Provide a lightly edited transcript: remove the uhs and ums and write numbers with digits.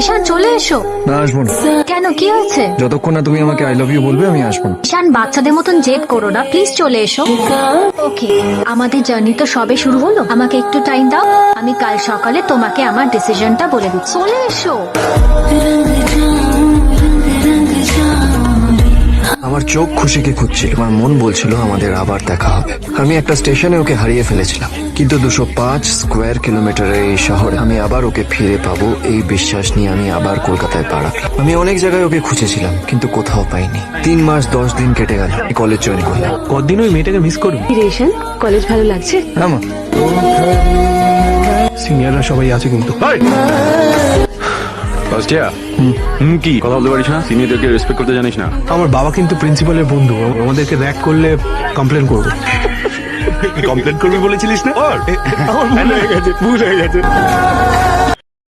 ঈশান চলে এসো। না, আসবো না। কেন, কি হয়েছে? যতক্ষণ না তুমি আমাকে আই লাভ ইউ বলবে আমি আসবো না। ঈশান, বাচ্চাদের মতন জেদ করো না, প্লিজ চলে এসো। ওকে, আমাদের জার্নি তো সবে শুরু হলো, আমাকে একটু টাইম দাও। আমি কাল সকালে তোমাকে আমার ডিসিশনটা বলে দিচ্ছি। চলে এসো। আমার চোখ খুশিকে খুঁজছিল, আমার মন বলছিল আমাদের আবার দেখা হবে। আমি একটা স্টেশনে ওকে হারিয়ে ফেলেছিলাম, কিন্তু 205 স্কোয়ার কিলোমিটারের এই শহরে আমি আবার ওকে ফিরে পাবো এই বিশ্বাস নিয়ে আমি আবার কলকাতায় পা রাখলাম। আমি অনেক জায়গায় ওকে খুঁজেছিলাম কিন্তু কোথাও পাইনি। 3 মাস 10 দিন কেটে গেল, কলেজ জয়েন করলাম। কতদিন ওই মেয়েটাকে মিস করবি? ঈশান, কলেজ ভালো লাগছে? হ্যাঁ মা। সিনিয়ররা সবাই আছে কিন্তু। কি কথা বলতে পারিস না? সিনিয়রদেরকে রেসপেক্ট করতে জানিস না? আমার বাবা কিন্তু প্রিন্সিপালের বন্ধু, আমাদেরকে র্যাক করলে কমপ্লেন করবে। কমপ্লেন করবি বলেছিলিস না? আমার ভুল হয়ে গেছে।